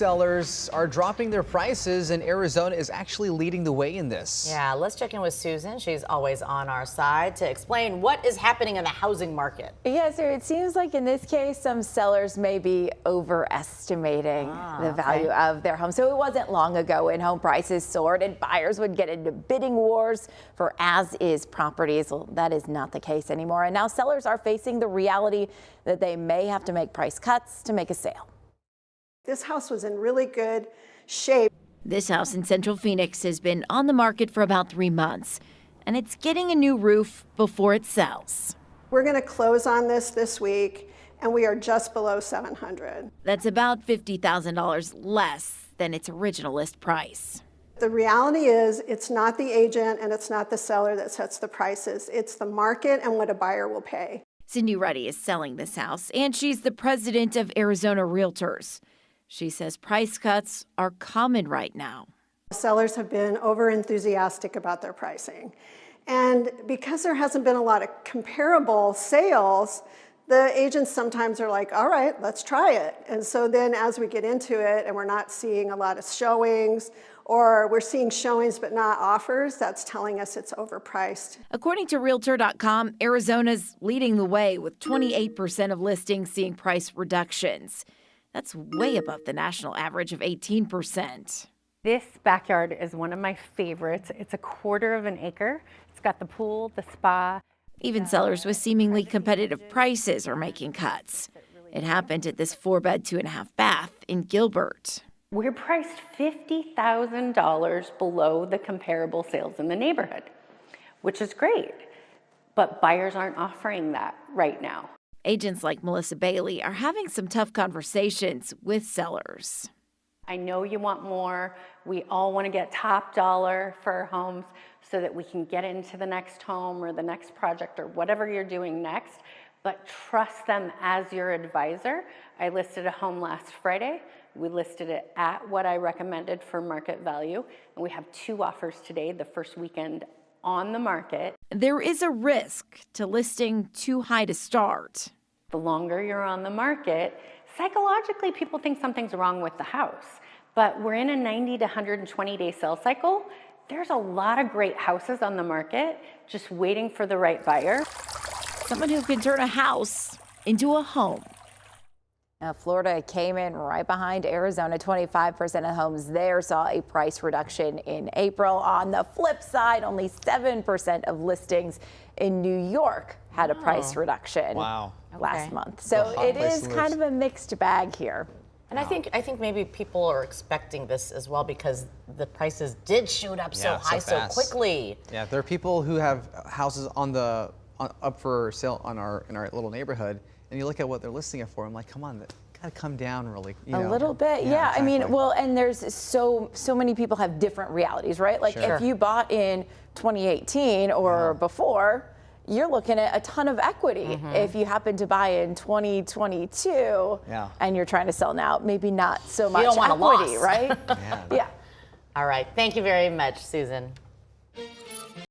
Sellers are dropping their prices, and Arizona is actually leading the way in this. Yeah, let's check in with Susan. She's always on our side to explain what is happening in the housing market. Yeah, so it seems like in this case, some sellers may be overestimating the value of their home. So it wasn't long ago when home prices soared and buyers would get into bidding wars for as-is properties. Well, that is not the case anymore. And now sellers are facing the reality that they may have to make price cuts to make a sale. This house was in really good shape. This house in Central Phoenix has been on the market for about 3 months, and it's getting a new roof before it sells. We're going to close on this week, and we are just below $700,000. That's about $50,000 less than its original list price. The reality is it's not the agent and it's not the seller that sets the prices. It's the market and what a buyer will pay. Cindy Ruddy is selling this house, and she's the president of Arizona Realtors. She says price cuts are common right now. Sellers have been over-enthusiastic about their pricing. And because there hasn't been a lot of comparable sales, the agents sometimes are like, all right, let's try it. And so then as we get into it and we're not seeing a lot of showings, or we're seeing showings but not offers, that's telling us it's overpriced. According to Realtor.com, Arizona's leading the way with 28% of listings seeing price reductions. That's way above the national average of 18%. This backyard is one of my favorites. It's a 1/4 of an acre. It's got the pool, the spa. Even sellers with seemingly competitive prices are making cuts. It happened at this 4-bed, 2.5-bath in Gilbert. We're priced $50,000 below the comparable sales in the neighborhood, which is great. But buyers aren't offering that right now. Agents like Melissa Bailey are having some tough conversations with sellers. I know you want more. We all want to get top dollar for our homes so that we can get into the next home or the next project or whatever you're doing next, but trust them as your advisor. I listed a home last Friday. We listed it at what I recommended for market value, and we have 2 offers today, the first weekend on the market. There is a risk to listing too high to start. The longer you're on the market, psychologically people think something's wrong with the house, but we're in a 90 to 120 day sales cycle. There's a lot of great houses on the market just waiting for the right buyer. Someone who can turn a house into a home. Now, Florida came in right behind Arizona. 25% of homes there saw a price reduction in April. On the flip side, only 7% of listings in New York had a price reduction last month. So it is kind of a mixed bag here. And I think maybe people are expecting this as well because the prices did shoot up so high so quickly. Yeah, there are people who have houses up for sale in our little neighborhood. And you look at what they're listing it for, I'm like, come on, that gotta come down really. A little bit, yeah. Exactly. I mean, well, and there's so many people have different realities, right? Like if you bought in 2018 or before, you're looking at a ton of equity. If you happen to buy in 2022 and you're trying to sell now, maybe not so much equity, right? All right, thank you very much, Susan.